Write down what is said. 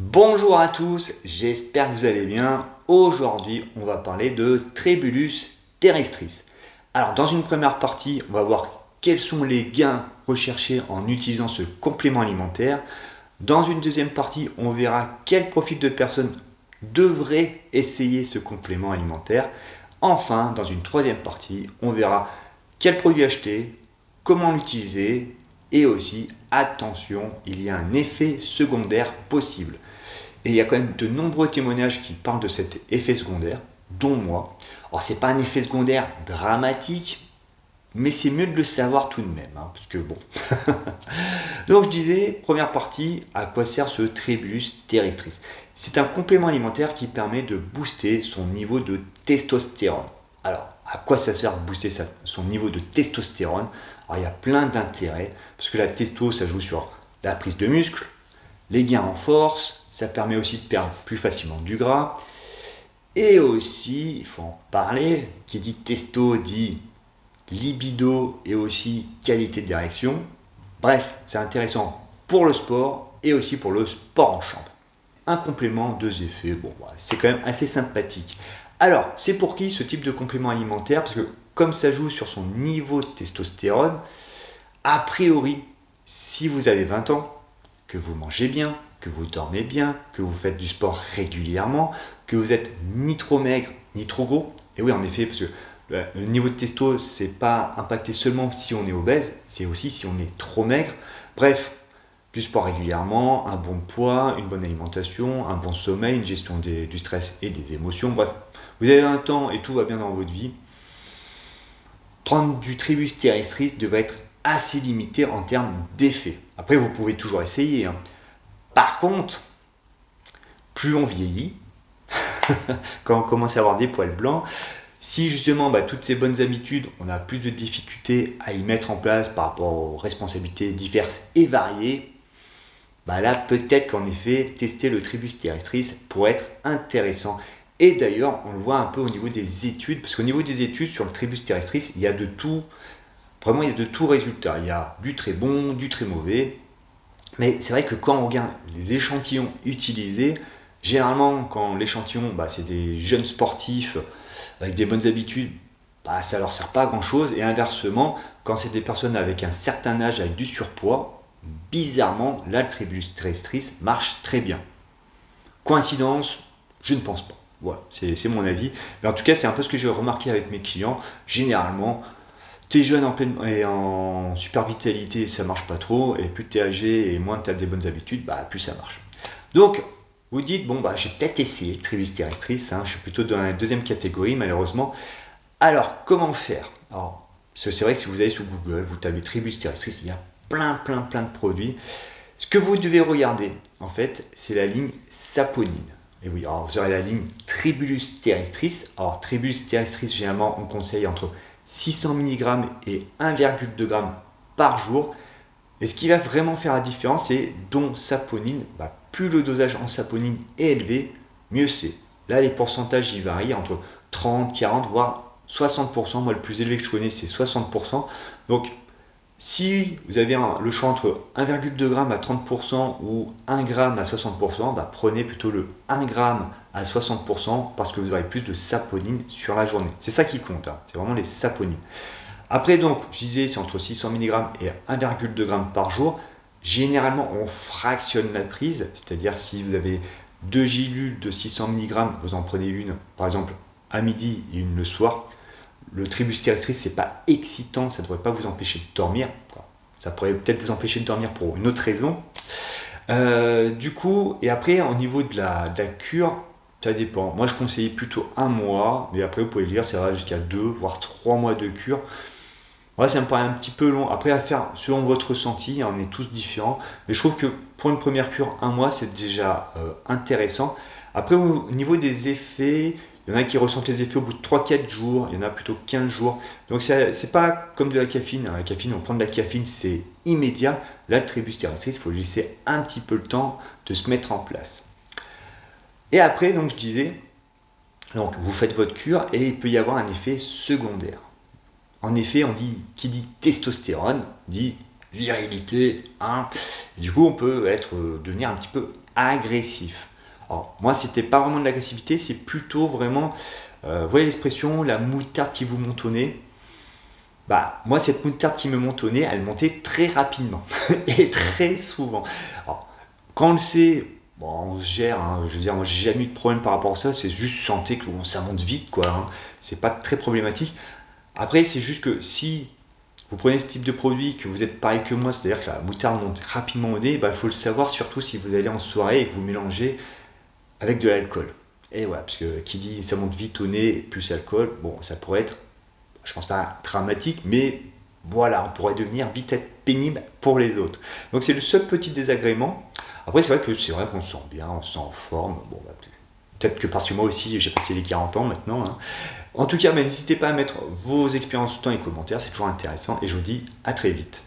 Bonjour à tous, j'espère que vous allez bien. Aujourd'hui, on va parler de Tribulus terrestris. Alors, dans une première partie, on va voir quels sont les gains recherchés en utilisant ce complément alimentaire. Dans une deuxième partie, on verra quel profil de personnes devrait essayer ce complément alimentaire. Enfin, dans une troisième partie, on verra quel produit acheter, comment l'utiliser et aussi, attention, il y a un effet secondaire possible. Et il y a quand même de nombreux témoignages qui parlent de cet effet secondaire, dont moi. Alors, c'est pas un effet secondaire dramatique, mais c'est mieux de le savoir tout de même, hein, parce que bon. Donc, je disais, première partie, à quoi sert ce Tribulus terrestris? C'est un complément alimentaire qui permet de booster son niveau de testostérone. Alors, à quoi ça sert de booster son niveau de testostérone? Alors, il y a plein d'intérêts, parce que la testo, ça joue sur la prise de muscle, les gains en force, ça permet aussi de perdre plus facilement du gras. Et aussi, il faut en parler, qui dit testo dit libido et aussi qualité d'érection. Bref, c'est intéressant pour le sport et aussi pour le sport en chambre. Un complément, deux effets, bon, c'est quand même assez sympathique. Alors, c'est pour qui ce type de complément alimentaire? Parce que comme ça joue sur son niveau de testostérone, a priori, si vous avez 20 ans, que vous mangez bien, que vous dormez bien, que vous faites du sport régulièrement, que vous êtes ni trop maigre, ni trop gros. Et oui, en effet, parce que le niveau de testo, c'est pas impacté seulement si on est obèse, c'est aussi si on est trop maigre. Bref, du sport régulièrement, un bon poids, une bonne alimentation, un bon sommeil, une gestion du stress et des émotions. Bref, vous avez un temps et tout va bien dans votre vie. Prendre du Tribulus terrestris devrait être assez limité en termes d'effet. Après, vous pouvez toujours essayer, hein. Par contre, plus on vieillit, quand on commence à avoir des poils blancs, si justement toutes ces bonnes habitudes, on a plus de difficultés à y mettre en place par rapport aux responsabilités diverses et variées, là peut-être qu'en effet, tester le Tribulus terrestris pourrait être intéressant. Et d'ailleurs, on le voit un peu au niveau des études, parce qu'au niveau des études sur le Tribulus terrestris, il y a de tout, vraiment il y a de tout résultat. Il y a du très bon, du très mauvais. Mais c'est vrai que quand on regarde les échantillons utilisés, généralement quand l'échantillon, c'est des jeunes sportifs avec des bonnes habitudes, ça ne leur sert pas à grand chose. Et inversement, quand c'est des personnes avec un certain âge, avec du surpoids, bizarrement, là le Tribulus terrestris marche très bien. Coïncidence? Je ne pense pas. Voilà, c'est mon avis. Mais en tout cas, c'est un peu ce que j'ai remarqué avec mes clients. Généralement, t'es jeune et en super vitalité, ça marche pas trop, et plus t'es âgé et moins t'as des bonnes habitudes, plus ça marche. Donc, vous dites, j'ai peut-être essayé le Tribulus terrestris, hein, je suis plutôt dans la deuxième catégorie, malheureusement. Alors, comment faire? Alors, c'est vrai que si vous allez sur Google, vous tapez Tribulus terrestris, il y a plein de produits. Ce que vous devez regarder, en fait, c'est la ligne saponine. Et oui, alors vous aurez la ligne Tribulus terrestris. Alors, Tribulus terrestris, généralement, on conseille entre 600 mg et 1,2 g par jour. Et ce qui va vraiment faire la différence, c'est dont saponine. Plus le dosage en saponine est élevé, mieux c'est. Là, les pourcentages y varient entre 30, 40, voire 60%. Moi, le plus élevé que je connais, c'est 60%. Donc, si vous avez le choix entre 1,2 g à 30% ou 1 g à 60%, prenez plutôt le 1 g à 60% parce que vous aurez plus de saponine sur la journée. C'est ça qui compte, hein. C'est vraiment les saponines. Après, donc, je disais, c'est entre 600 mg et 1,2 g par jour. Généralement, on fractionne la prise, c'est-à-dire si vous avez 2 gélules de 600 mg, vous en prenez une, par exemple, à midi et une le soir. Le Tribulus terrestris, c'est pas excitant, ça ne devrait pas vous empêcher de dormir. Ça pourrait peut-être vous empêcher de dormir pour une autre raison. Du coup, et après, au niveau de la cure, ça dépend. Moi, je conseille plutôt 1 mois, mais après, vous pouvez lire, ça va jusqu'à 2, voire 3 mois de cure. Moi, ça me paraît un petit peu long. Après, à faire selon votre ressenti, on est tous différents. Mais je trouve que pour une première cure, 1 mois, c'est déjà intéressant. Après, au niveau des effets, il y en a qui ressentent les effets au bout de 3-4 jours, il y en a plutôt 15 jours. Donc, c'est pas comme de la caféine. La caféine, on prend de la caféine, c'est immédiat. Là, le Tribulus terrestris, il faut lui laisser un petit peu le temps de se mettre en place. Et après, donc, je disais, donc, vous faites votre cure et il peut y avoir un effet secondaire. En effet, qui dit testostérone, dit virilité, hein. Et du coup, on peut devenir un petit peu agressif. Alors, moi, c'était pas vraiment de l'agressivité, c'est plutôt vraiment, vous voyez l'expression, la moutarde qui vous monte au nez. Bah, moi, cette moutarde qui me monte au nez, elle montait très rapidement et très souvent. Alors, quand on le sait, bon, on se gère, hein. Je veux dire, moi, j'ai jamais eu de problème par rapport à ça. C'est juste santé que bon, ça monte vite, quoi, hein. C'est pas très problématique. Après, c'est juste que si vous prenez ce type de produit, que vous êtes pareil que moi, c'est-à-dire que la moutarde monte rapidement au nez, bah, il faut le savoir surtout si vous allez en soirée et que vous mélangez avec de l'alcool. Et voilà, parce que qui dit ça monte vite au nez plus alcool, bon, ça pourrait être, je pense pas dramatique, mais voilà, on pourrait devenir vite être pénible pour les autres. Donc c'est le seul petit désagrément. Après, c'est vrai qu'on se sent bien, on se sent en forme. Bon, bah, peut-être que parce que moi aussi, j'ai passé les 40 ans maintenant, hein. En tout cas, n'hésitez pas à mettre vos expériences dans les commentaires, c'est toujours intéressant. Et je vous dis à très vite.